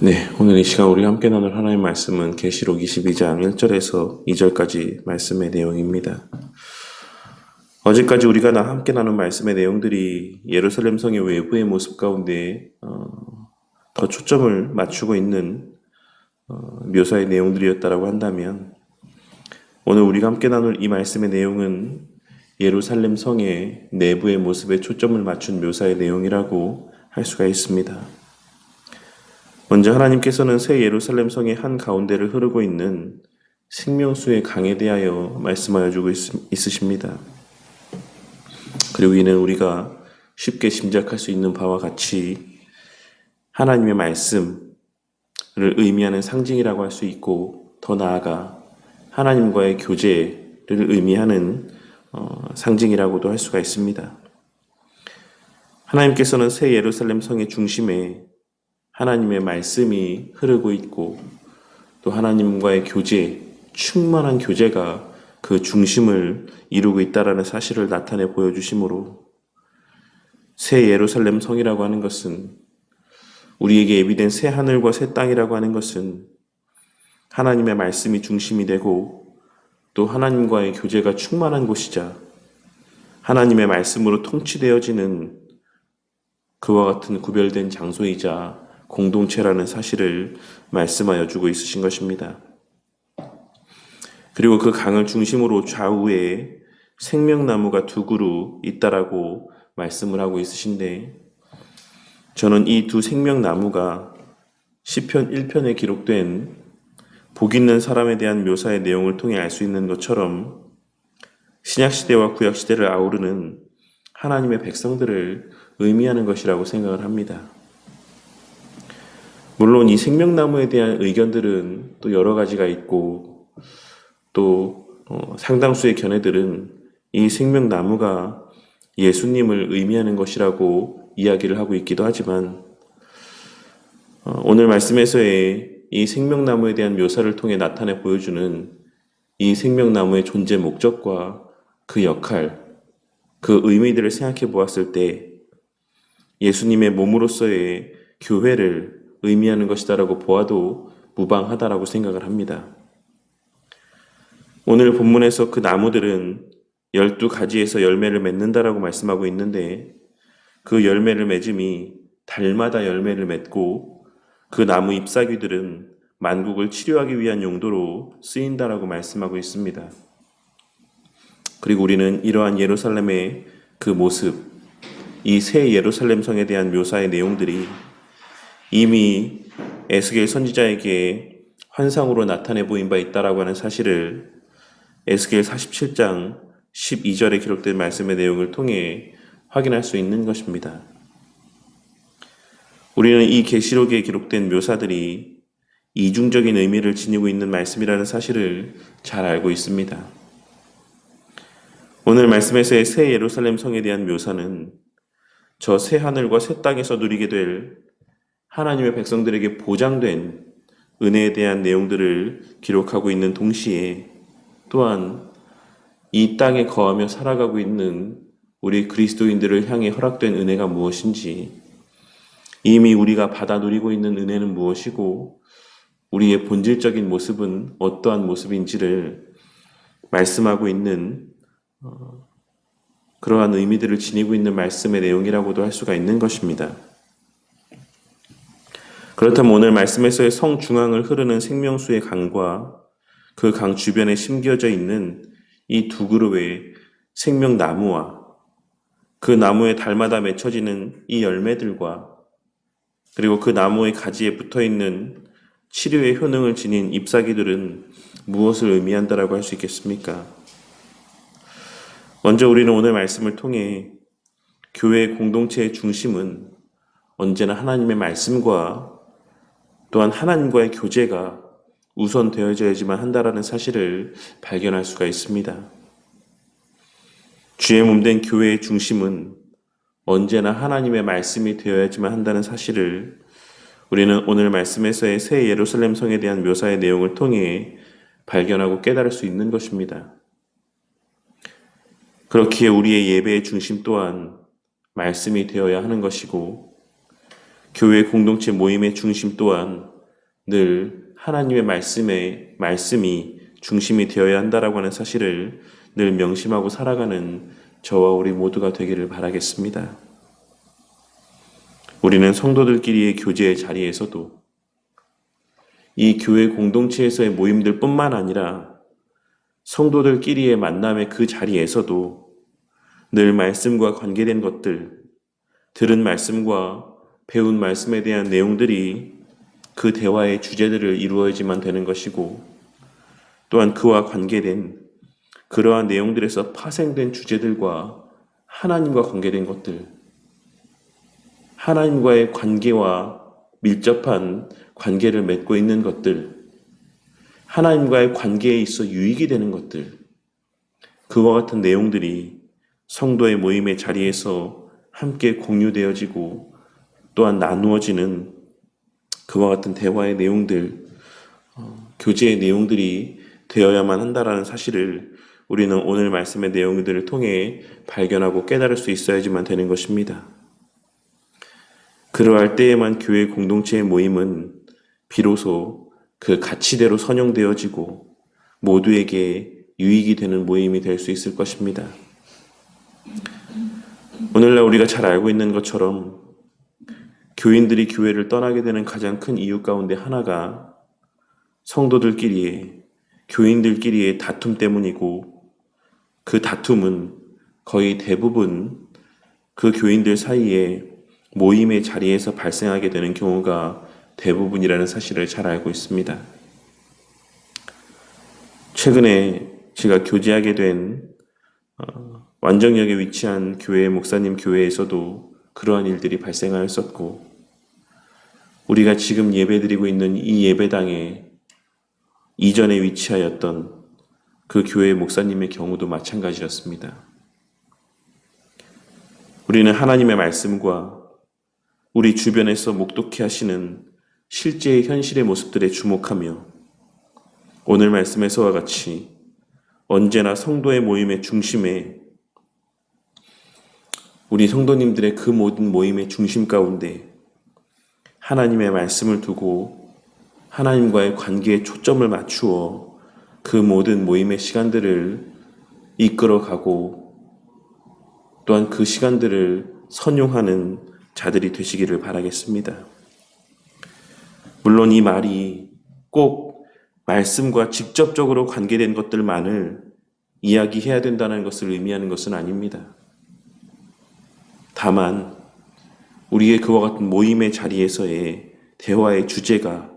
네, 오늘 이 시간 우리가 함께 나눌 하나님의 말씀은 계시록 22장 1절에서 2절까지 말씀의 내용입니다. 어제까지 우리가 함께 나눈 말씀의 내용들이 예루살렘 성의 외부의 모습 가운데 더 초점을 맞추고 있는 묘사의 내용들이었다라고 한다면, 오늘 우리가 함께 나눌 이 말씀의 내용은 예루살렘 성의 내부의 모습에 초점을 맞춘 묘사의 내용이라고 할 수가 있습니다. 먼저 하나님께서는 새 예루살렘 성의 한 가운데를 흐르고 있는 생명수의 강에 대하여 말씀하여 주고 있으십니다. 그리고 이는 우리가 쉽게 짐작할 수 있는 바와 같이 하나님의 말씀을 의미하는 상징이라고 할 수 있고, 더 나아가 하나님과의 교제를 의미하는 상징이라고도 할 수가 있습니다. 하나님께서는 새 예루살렘 성의 중심에 하나님의 말씀이 흐르고 있고, 또 하나님과의 교제, 충만한 교제가 그 중심을 이루고 있다라는 사실을 나타내 보여주심으로, 새 예루살렘 성이라고 하는 것은, 우리에게 예비된 새 하늘과 새 땅이라고 하는 것은 하나님의 말씀이 중심이 되고, 또 하나님과의 교제가 충만한 곳이자 하나님의 말씀으로 통치되어지는 그와 같은 구별된 장소이자 공동체라는 사실을 말씀하여 주고 있으신 것입니다. 그리고 그 강을 중심으로 좌우에 생명나무가 두 그루 있다라고 말씀을 하고 있으신데, 저는 이 두 생명나무가 시편 1편에 기록된 복 있는 사람에 대한 묘사의 내용을 통해 알 수 있는 것처럼 신약시대와 구약시대를 아우르는 하나님의 백성들을 의미하는 것이라고 생각을 합니다. 물론 이 생명나무에 대한 의견들은 또 여러 가지가 있고, 또 상당수의 견해들은 이 생명나무가 예수님을 의미하는 것이라고 이야기를 하고 있기도 하지만, 오늘 말씀에서의 이 생명나무에 대한 묘사를 통해 나타내 보여주는 이 생명나무의 존재 목적과 그 역할, 그 의미들을 생각해 보았을 때 예수님의 몸으로서의 교회를 의미하는 것이다라고 보아도 무방하다라고 생각을 합니다. 오늘 본문에서 그 나무들은 12가지에서 열매를 맺는다라고 말씀하고 있는데, 그 열매를 맺음이 달마다 열매를 맺고, 그 나무 잎사귀들은 만국을 치료하기 위한 용도로 쓰인다라고 말씀하고 있습니다. 그리고 우리는 이러한 예루살렘의 그 모습, 이 새 예루살렘 성에 대한 묘사의 내용들이 이미 에스겔 선지자에게 환상으로 나타내 보인 바 있다라고 하는 사실을 에스겔 47장 12절에 기록된 말씀의 내용을 통해 확인할 수 있는 것입니다. 우리는 이 계시록에 기록된 묘사들이 이중적인 의미를 지니고 있는 말씀이라는 사실을 잘 알고 있습니다. 오늘 말씀에서의 새 예루살렘 성에 대한 묘사는 저 새 하늘과 새 땅에서 누리게 될 하나님의 백성들에게 보장된 은혜에 대한 내용들을 기록하고 있는 동시에, 또한 이 땅에 거하며 살아가고 있는 우리 그리스도인들을 향해 허락된 은혜가 무엇인지, 이미 우리가 받아 누리고 있는 은혜는 무엇이고 우리의 본질적인 모습은 어떠한 모습인지를 말씀하고 있는 그러한 의미들을 지니고 있는 말씀의 내용이라고도 할 수가 있는 것입니다. 그렇다면 오늘 말씀에서의 성 중앙을 흐르는 생명수의 강과 그 강 주변에 심겨져 있는 이 두 그루의 생명나무와 그 나무의 달마다 맺혀지는 이 열매들과, 그리고 그 나무의 가지에 붙어있는 치료의 효능을 지닌 잎사귀들은 무엇을 의미한다라고 할 수 있겠습니까? 먼저 우리는 오늘 말씀을 통해 교회의 공동체의 중심은 언제나 하나님의 말씀과 또한 하나님과의 교제가 우선 되어져야지만 한다라는 사실을 발견할 수가 있습니다. 주의 몸된 교회의 중심은 언제나 하나님의 말씀이 되어야지만 한다는 사실을 우리는 오늘 말씀에서의 새 예루살렘 성에 대한 묘사의 내용을 통해 발견하고 깨달을 수 있는 것입니다. 그렇기에 우리의 예배의 중심 또한 말씀이 되어야 하는 것이고, 교회 공동체 모임의 중심 또한 늘 하나님의 말씀이 중심이 되어야 한다라고 하는 사실을 늘 명심하고 살아가는 저와 우리 모두가 되기를 바라겠습니다. 우리는 성도들끼리의 교제의 자리에서도 이 교회 공동체에서의 모임들 뿐만 아니라 성도들끼리의 만남의 그 자리에서도 늘 말씀과 관계된 것들, 들은 말씀과 배운 말씀에 대한 내용들이 그 대화의 주제들을 이루어야지만 되는 것이고, 또한 그와 관계된 그러한 내용들에서 파생된 주제들과 하나님과 관계된 것들, 하나님과의 관계와 밀접한 관계를 맺고 있는 것들, 하나님과의 관계에 있어 유익이 되는 것들, 그와 같은 내용들이 성도의 모임의 자리에서 함께 공유되어지고 또한 나누어지는 그와 같은 대화의 내용들, 교제의 내용들이 되어야만 한다라는 사실을 우리는 오늘 말씀의 내용들을 통해 발견하고 깨달을 수 있어야지만 되는 것입니다. 그러할 때에만 교회 공동체의 모임은 비로소 그 가치대로 선용되어지고 모두에게 유익이 되는 모임이 될 수 있을 것입니다. 오늘날 우리가 잘 알고 있는 것처럼 교인들이 교회를 떠나게 되는 가장 큰 이유 가운데 하나가 성도들끼리의, 교인들끼리의 다툼 때문이고, 그 다툼은 거의 대부분 그 교인들 사이에 모임의 자리에서 발생하게 되는 경우가 대부분이라는 사실을 잘 알고 있습니다. 최근에 제가 교제하게 된 완정역에 위치한 교회 목사님 교회에서도 그러한 일들이 발생하였었고, 우리가 지금 예배드리고 있는 이 예배당에 이전에 위치하였던 그 교회 목사님의 경우도 마찬가지였습니다. 우리는 하나님의 말씀과 우리 주변에서 목독해 하시는 실제의 현실의 모습들에 주목하며 오늘 말씀에서와 같이 언제나 성도의 모임의 중심에, 우리 성도님들의 그 모든 모임의 중심 가운데 하나님의 말씀을 두고 하나님과의 관계에 초점을 맞추어 그 모든 모임의 시간들을 이끌어가고 또한 그 시간들을 선용하는 자들이 되시기를 바라겠습니다. 물론 이 말이 꼭 말씀과 직접적으로 관계된 것들만을 이야기해야 된다는 것을 의미하는 것은 아닙니다. 다만 우리의 그와 같은 모임의 자리에서의 대화의 주제가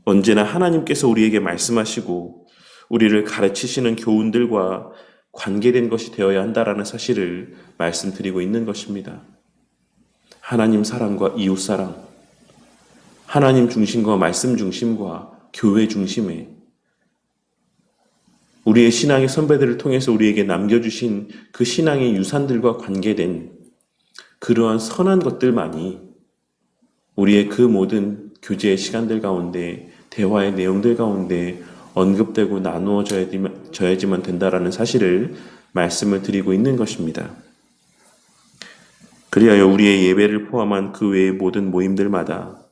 언제나 하나님께서 우리에게 말씀하시고 우리를 가르치시는 교훈들과 관계된 것이 되어야 한다라는 사실을 말씀드리고 있는 것입니다. 하나님 사랑과 이웃 사랑, 하나님 중심과 말씀 중심과 교회 중심에 우리의 신앙의 선배들을 통해서 우리에게 남겨주신 그 신앙의 유산들과 관계된 그러한 선한 것들만이 우리의 그 모든 교제의 시간들 가운데, 대화의 내용들 가운데 언급되고 나누어져야지만 된다라는 사실을 말씀을 드리고 있는 것입니다. 그리하여 우리의 예배를 포함한 그 외의 모든 모임들마다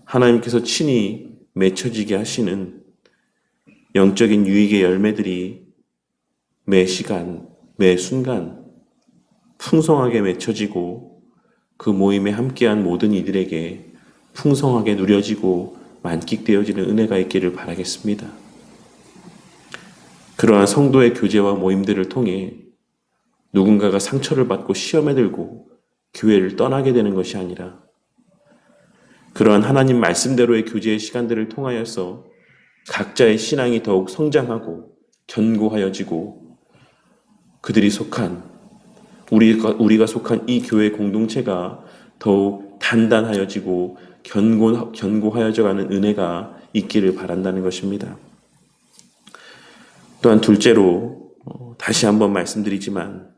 하나님께서 친히 맺혀지게 하시는 영적인 유익의 열매들이 매 시간, 매 순간 풍성하게 맺혀지고 그 모임에 함께한 모든 이들에게 풍성하게 누려지고 만끽되어지는 은혜가 있기를 바라겠습니다. 그러한 성도의 교제와 모임들을 통해 누군가가 상처를 받고 시험에 들고 교회를 떠나게 되는 것이 아니라 그러한 하나님 말씀대로의 교제의 시간들을 통하여서 각자의 신앙이 더욱 성장하고 견고하여지고 그들이 속한 우리가 속한 이 교회 공동체가 더욱 단단하여지고 견고하여져가는 은혜가 있기를 바란다는 것입니다. 또한 둘째로 다시 한번 말씀드리지만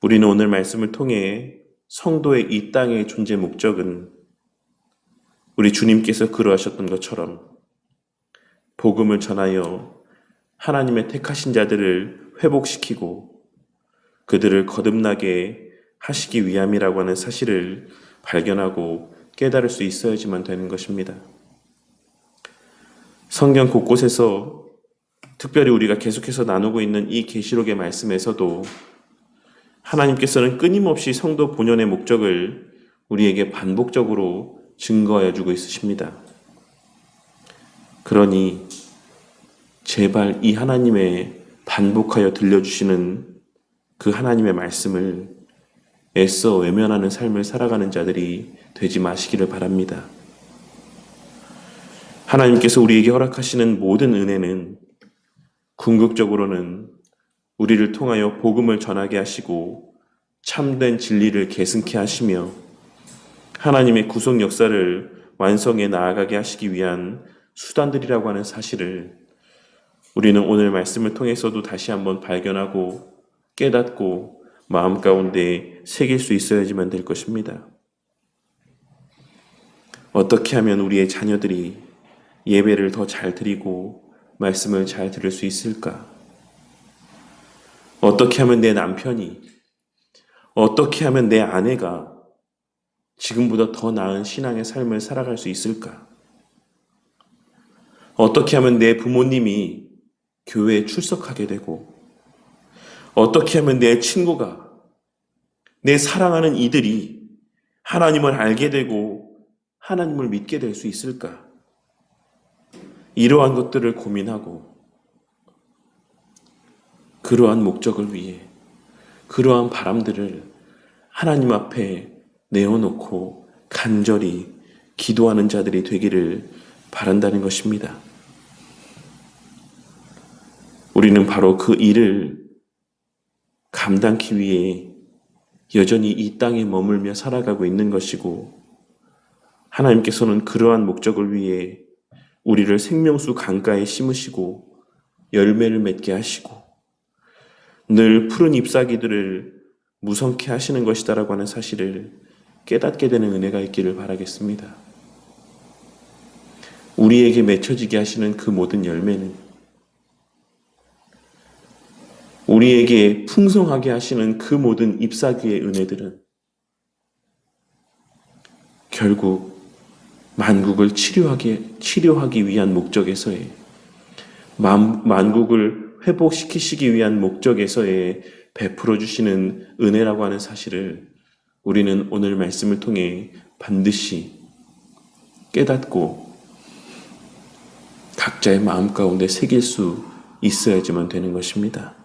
우리는 오늘 말씀을 통해 성도의 이 땅의 존재 목적은 우리 주님께서 그러하셨던 것처럼 복음을 전하여 하나님의 택하신 자들을 회복시키고 그들을 거듭나게 하시기 위함이라고 하는 사실을 발견하고 깨달을 수 있어야지만 되는 것입니다. 성경 곳곳에서 특별히 우리가 계속해서 나누고 있는 이 계시록의 말씀에서도 하나님께서는 끊임없이 성도 본연의 목적을 우리에게 반복적으로 증거하여 주고 있으십니다. 그러니 제발 이 하나님의 반복하여 들려주시는 그 하나님의 말씀을 애써 외면하는 삶을 살아가는 자들이 되지 마시기를 바랍니다. 하나님께서 우리에게 허락하시는 모든 은혜는 궁극적으로는 우리를 통하여 복음을 전하게 하시고 참된 진리를 계승케 하시며 하나님의 구속 역사를 완성해 나아가게 하시기 위한 수단들이라고 하는 사실을 우리는 오늘 말씀을 통해서도 다시 한번 발견하고 깨닫고 마음 가운데 새길 수 있어야지만 될 것입니다. 어떻게 하면 우리의 자녀들이 예배를 더 잘 드리고 말씀을 잘 들을 수 있을까? 어떻게 하면 내 남편이, 어떻게 하면 내 아내가 지금보다 더 나은 신앙의 삶을 살아갈 수 있을까? 어떻게 하면 내 부모님이 교회에 출석하게 되고, 어떻게 하면 내 친구가, 내 사랑하는 이들이 하나님을 알게 되고 하나님을 믿게 될 수 있을까? 이러한 것들을 고민하고 그러한 목적을 위해 그러한 바람들을 하나님 앞에 내어놓고 간절히 기도하는 자들이 되기를 바란다는 것입니다. 우리는 바로 그 일을 감당하기 위해 여전히 이 땅에 머물며 살아가고 있는 것이고, 하나님께서는 그러한 목적을 위해 우리를 생명수 강가에 심으시고 열매를 맺게 하시고 늘 푸른 잎사귀들을 무성케 하시는 것이다라고 하는 사실을 깨닫게 되는 은혜가 있기를 바라겠습니다. 우리에게 맺혀지게 하시는 그 모든 열매는, 우리에게 풍성하게 하시는 그 모든 잎사귀의 은혜들은 결국 만국을 치료하기 위한 목적에서의, 만국을 회복시키시기 위한 목적에서의 베풀어 주시는 은혜라고 하는 사실을 우리는 오늘 말씀을 통해 반드시 깨닫고 각자의 마음 가운데 새길 수 있어야지만 되는 것입니다.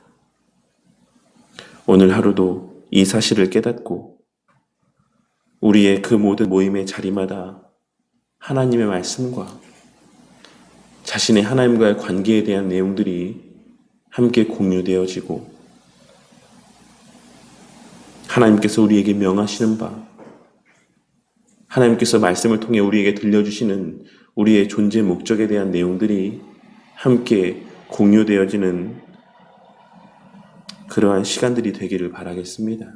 오늘 하루도 이 사실을 깨닫고 우리의 그 모든 모임의 자리마다 하나님의 말씀과 자신의 하나님과의 관계에 대한 내용들이 함께 공유되어지고 하나님께서 우리에게 명하시는 바, 하나님께서 말씀을 통해 우리에게 들려주시는 우리의 존재 목적에 대한 내용들이 함께 공유되어지는 그러한 시간들이 되기를 바라겠습니다.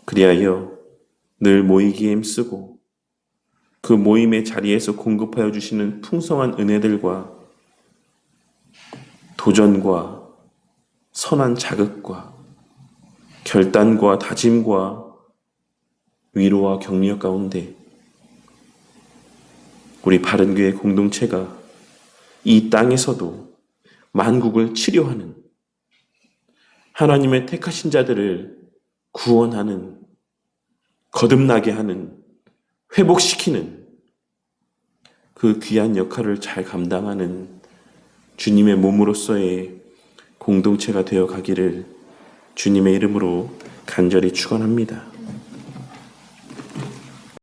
그리하여 늘 모이기에 힘쓰고 그 모임의 자리에서 공급하여 주시는 풍성한 은혜들과 도전과 선한 자극과 결단과 다짐과 위로와 격려 가운데 우리 바른교회 공동체가 이 땅에서도 만국을 치료하는, 하나님의 택하신 자들을 구원하는, 거듭나게 하는, 회복시키는 그 귀한 역할을 잘 감당하는 주님의 몸으로서의 공동체가 되어 가기를 주님의 이름으로 간절히 축원합니다.